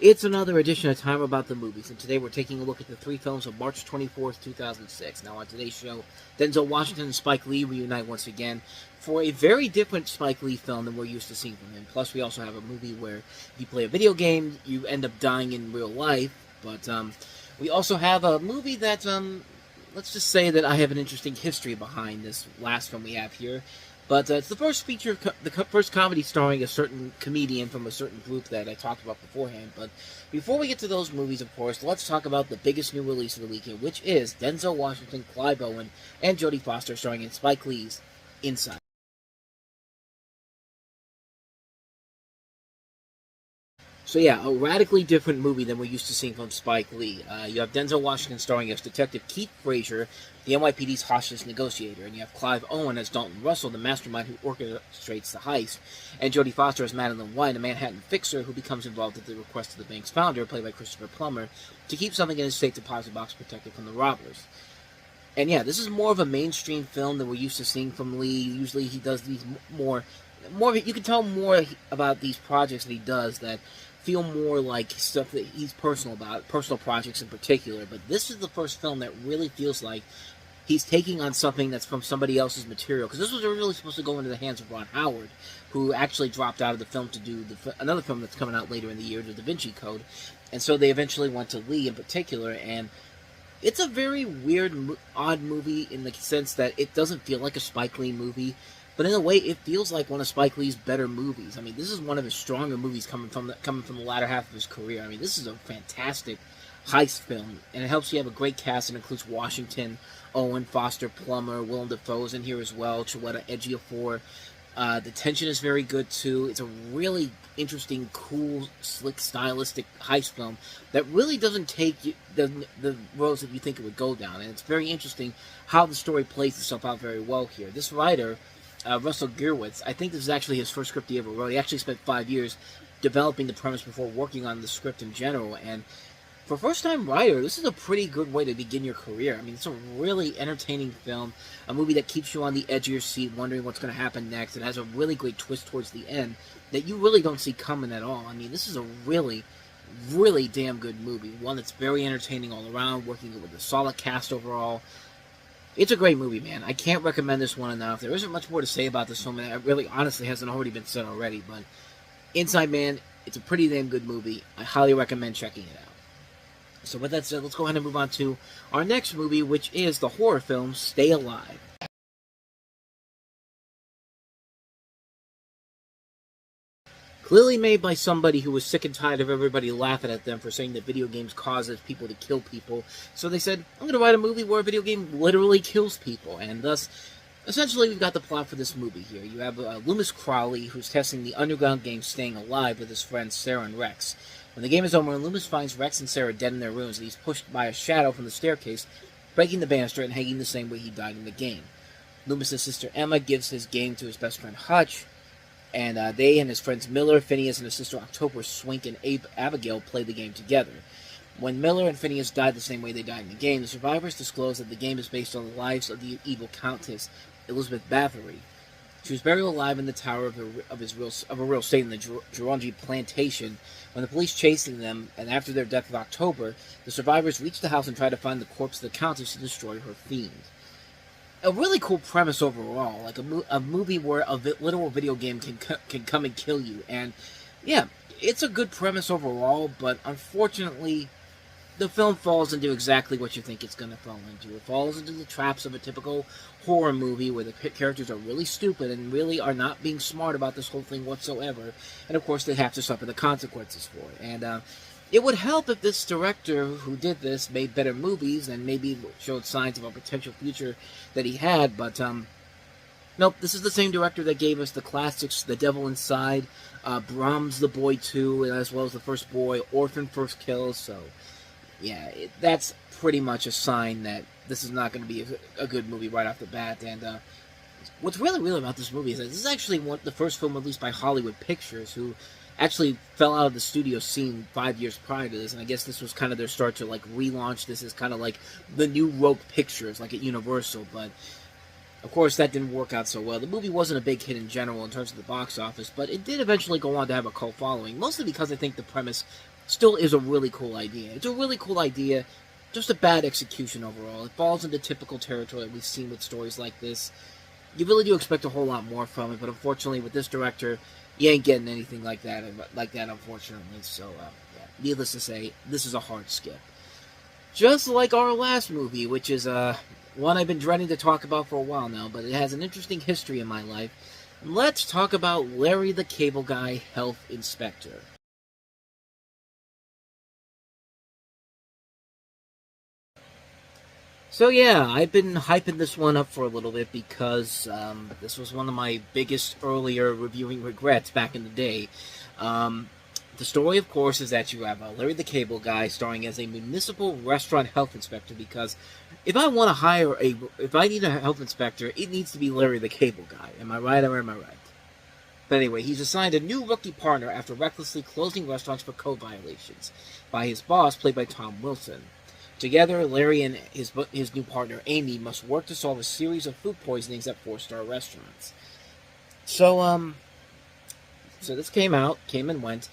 It's another edition of Time About the Movies, and today we're taking a look at the three films of March 24th, 2006. Now, on today's show, Denzel Washington and Spike Lee reunite once again for a very different Spike Lee film than we're used to seeing from him. Plus, we also have a movie where if you play a video game, you end up dying in real life. But we also have a movie that, let's just say that I have an interesting history behind this last film we have here. But it's the first feature, the first comedy starring a certain comedian from a certain group that I talked about beforehand. But before we get to those movies, of course, let's talk about the biggest new release of the weekend, which is Denzel Washington, Clive Owen, and Jodie Foster starring in Spike Lee's Inside. So yeah, a radically different movie than we're used to seeing from Spike Lee. You have Denzel Washington starring as Detective Keith Frazier, the NYPD's hostage negotiator, and you have Clive Owen as Dalton Russell, the mastermind who orchestrates the heist, and Jodie Foster as Madeline White, a Manhattan fixer who becomes involved at the request of the bank's founder, played by Christopher Plummer, to keep something in his safe deposit box protected from the robbers. And yeah, this is more of a mainstream film than we're used to seeing from Lee. Usually he does these more you can tell more about these projects that he does that feel more like stuff that he's personal about, personal projects in particular. But this is the first film that really feels like he's taking on something that's from somebody else's material. Because this was originally supposed to go into the hands of Ron Howard, who actually dropped out of the film to do another film that's coming out later in the year, The Da Vinci Code. And so they eventually went to Lee in particular, and it's a very weird, odd movie in the sense that it doesn't feel like a Spike Lee movie. But in a way, it feels like one of Spike Lee's better movies. I mean, this is one of his stronger movies coming from the latter half of his career. I mean, this is a fantastic heist film, and it helps you have a great cast. It includes Washington, Owen, Foster, Plummer, Willem Dafoe's in here as well, Chiwetel Ejiofor. The tension is very good, too. It's a really interesting, cool, slick, stylistic heist film that really doesn't take the roads that you think it would go down. And it's very interesting how the story plays itself out very well here. This writer, Russell Gurwitz, I think this is actually his first script he ever wrote. He actually spent 5 years developing the premise before working on the script in general. And for a first-time writer, this is a pretty good way to begin your career. I mean, it's a really entertaining film, a movie that keeps you on the edge of your seat, wondering what's going to happen next. It has a really great twist towards the end that you really don't see coming at all. I mean, this is a really, really damn good movie. One that's very entertaining all around, working with a solid cast overall. It's a great movie, man. I can't recommend this one enough. There isn't much more to say about this film, and it really, honestly, hasn't already been said already. But Inside Man, it's a pretty damn good movie. I highly recommend checking it out. So with that said, let's go ahead and move on to our next movie, which is the horror film Stay Alive. Clearly made by somebody who was sick and tired of everybody laughing at them for saying that video games causes people to kill people. So they said, I'm going to write a movie where a video game literally kills people. And thus, essentially, we've got the plot for this movie here. You have Loomis Crowley, who's testing the underground game Staying Alive with his friends Sarah and Rex. When the game is over, Loomis finds Rex and Sarah dead in their rooms, and he's pushed by a shadow from the staircase, breaking the banister and hanging the same way he died in the game. Loomis' sister Emma gives his game to his best friend Hutch, and they and his friends Miller, Phineas, and his sister October, Swink, and Abigail play the game together. When Miller and Phineas died the same way they died in the game, the survivors disclose that the game is based on the lives of the evil Countess, Elizabeth Bathory. She was buried alive in the tower of a real estate in the Gerongi plantation. When the police chasing them, and after their death of October, the survivors reach the house and try to find the corpse of the Countess to destroy her fiend. A really cool premise overall, like a movie where a literal video game can come and kill you. And yeah, it's a good premise overall, but unfortunately, the film falls into exactly what you think it's going to fall into. It falls into the traps of a typical horror movie where the characters are really stupid and really are not being smart about this whole thing whatsoever. And of course, they have to suffer the consequences for it. And it would help if this director who did this made better movies and maybe showed signs of a potential future that he had. But nope, this is the same director that gave us the classics, The Devil Inside, Brahms the Boy 2, as well as The First Boy, Orphan First Kills. So yeah, that's pretty much a sign that this is not going to be a good movie right off the bat. And what's really real about this movie is that this is actually the first film released by Hollywood Pictures, who actually fell out of the studio scene 5 years prior to this. And I guess this was kind of their start to like relaunch this as kind of like the new Rogue Pictures, like at Universal. But of course, that didn't work out so well. The movie wasn't a big hit in general in terms of the box office, but it did eventually go on to have a cult following, mostly because I think the premise still is a really cool idea. It's a really cool idea, just a bad execution overall. It falls into typical territory that we've seen with stories like this. You really do expect a whole lot more from it, but unfortunately with this director, you ain't getting anything like that, unfortunately. So, yeah, needless to say, this is a hard skip. Just like our last movie, which is one I've been dreading to talk about for a while now, but it has an interesting history in my life. Let's talk about Larry the Cable Guy, Health Inspector. So yeah, I've been hyping this one up for a little bit because this was one of my biggest earlier reviewing regrets back in the day. The story, of course, is that you have Larry the Cable Guy starring as a municipal restaurant health inspector, because if I want to if I need a health inspector, it needs to be Larry the Cable Guy. Am I right or am I right? But anyway, he's assigned a new rookie partner after recklessly closing restaurants for code violations by his boss, played by Tom Wilson. Together, Larry and his new partner, Amy, must work to solve a series of food poisonings at four-star restaurants. So this came and went,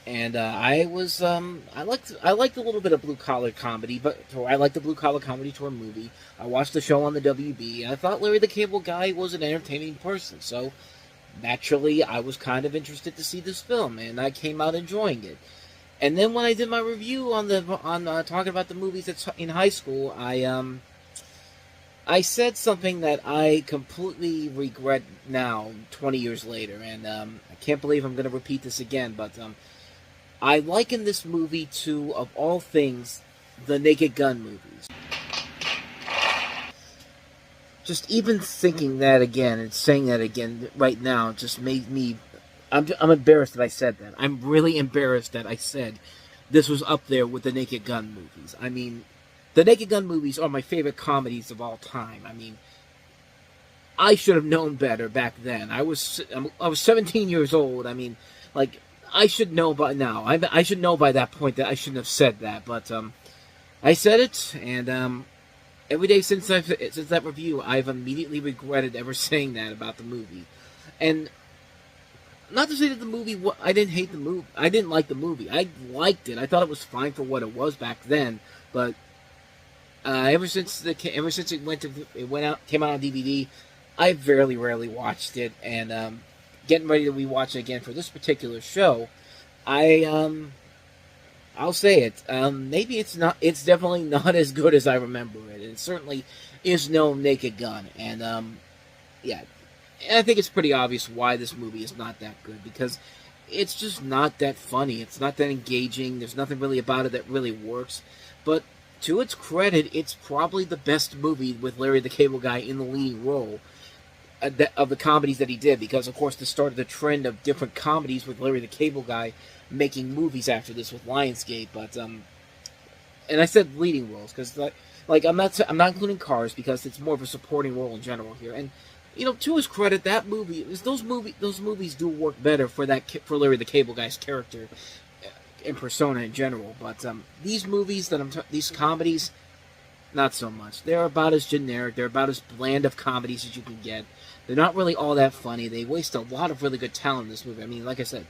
and I liked a little bit of blue-collar comedy, but I liked the blue-collar comedy tour movie. I watched the show on the WB. I thought Larry the Cable Guy was an entertaining person, so naturally, I was kind of interested to see this film, and I came out enjoying it. And then when I did my review on talking about the movies in high school, I said something that I completely regret now, 20 years later, and I can't believe I'm going to repeat this again, but I liken this movie to, of all things, the Naked Gun movies. Just even thinking that again and saying that again right now just made me... I'm embarrassed that I said that. I'm really embarrassed that I said this was up there with the Naked Gun movies. I mean, the Naked Gun movies are my favorite comedies of all time. I mean, I should have known better back then. I was 17 years old. I mean, like, I should know by now. I should know by that point that I shouldn't have said that. But I said it, and every day since that review, I've immediately regretted ever saying that about the movie. And not to say that the movie, I didn't hate the movie. I didn't like the movie. I liked it. I thought it was fine for what it was back then. But ever since it came out on DVD, I very rarely watched it. And getting ready to rewatch it again for this particular show, I'll say it. Maybe it's not. It's definitely not as good as I remember it. It certainly is no Naked Gun. And yeah. And I think it's pretty obvious why this movie is not that good, because it's just not that funny. It's not that engaging. There's nothing really about it that really works. But to its credit, it's probably the best movie with Larry the Cable Guy in the leading role of the comedies that he did, because, of course, this started the trend of different comedies with Larry the Cable Guy making movies after this with Lionsgate. But and I said leading roles because, like, I'm not including Cars because it's more of a supporting role in general here. And you know, to his credit, those movies do work better for Larry the Cable Guy's character and persona in general. But these movies these comedies, not so much. They're about as generic. They're about as bland of comedies as you can get. They're not really all that funny. They waste a lot of really good talent in this movie. I mean, like I said,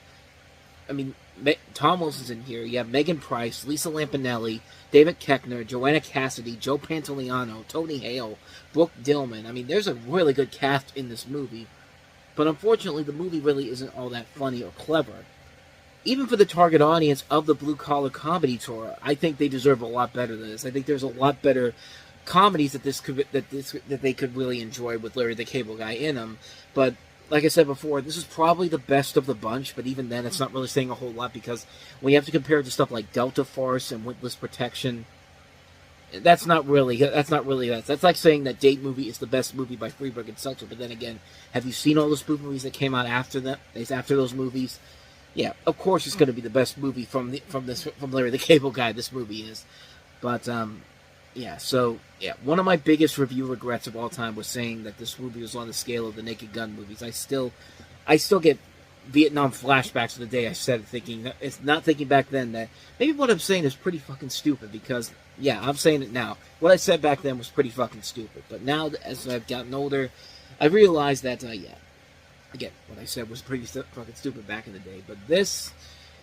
Tom Wilson's in here. You have Megan Price, Lisa Lampanelli, David Koechner, Joanna Cassidy, Joe Pantoliano, Tony Hale, Brooke Dillman. I mean, there's a really good cast in this movie. But unfortunately, the movie really isn't all that funny or clever. Even for the target audience of the blue collar comedy tour, I think they deserve a lot better than this. I think there's a lot better comedies that they could really enjoy with Larry the Cable Guy in them. But like I said before, this is probably the best of the bunch, but even then, it's not really saying a whole lot, because when you have to compare it to stuff like Delta Force and Witless Protection, that's like saying that Date Movie is the best movie by Freeberg and Seltzer. But then again, have you seen all the spoof movies that came out after those movies? Yeah, of course it's going to be the best movie from Larry the Cable Guy. This movie is, but one of my biggest review regrets of all time was saying that this movie was on the scale of the Naked Gun movies. I still get Vietnam flashbacks of the day I said it, thinking back then that maybe what I'm saying is pretty fucking stupid, because, yeah, I'm saying it now. What I said back then was pretty fucking stupid. But now, as I've gotten older, I realized that, again, what I said was pretty fucking stupid back in the day. But this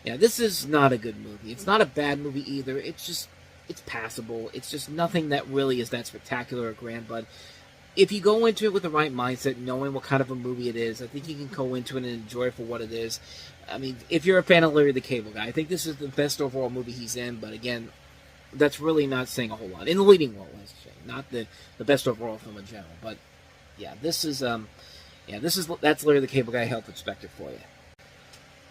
Yeah, this is not a good movie. It's not a bad movie either. It's passable. It's just nothing that really is that spectacular or grand, but if you go into it with the right mindset, knowing what kind of a movie it is, I think you can go into it and enjoy it for what it is. I mean, if you're a fan of Larry the Cable Guy, I think this is the best overall movie he's in, but again, that's really not saying a whole lot. In the leading role, let's say. Not the best overall film in general, but yeah, that's Larry the Cable Guy health inspector for you.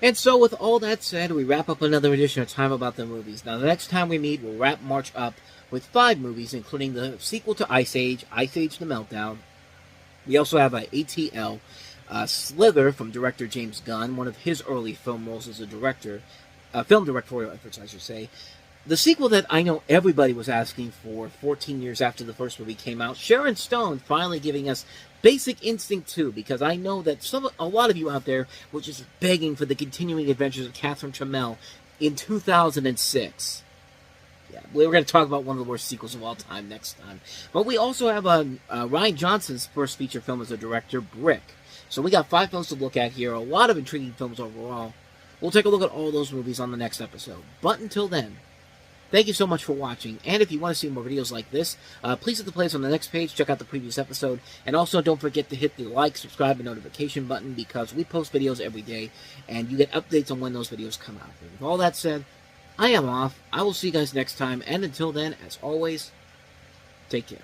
And so, with all that said, we wrap up another edition of Time About the Movies. Now, the next time we meet, we'll wrap March up with 5 movies, including the sequel to Ice Age The Meltdown. We also have ATL, Slither from director James Gunn, one of his early film roles as a director, film directorial efforts, I should say. The sequel that I know everybody was asking for 14 years after the first movie came out, Sharon Stone finally giving us Basic Instinct 2, because I know that a lot of you out there were just begging for the continuing adventures of Catherine Trammell in 2006. Yeah, we're going to talk about one of the worst sequels of all time next time. But we also have Rian Johnson's first feature film as a director, Brick. So we got 5 films to look at here, a lot of intriguing films overall. We'll take a look at all those movies on the next episode. But until then, thank you so much for watching, and if you want to see more videos like this, please hit the playlist on the next page, check out the previous episode, and also don't forget to hit the like, subscribe, and notification button, because we post videos every day, and you get updates on when those videos come out. And with all that said, I am off. I will see you guys next time, and until then, as always, take care.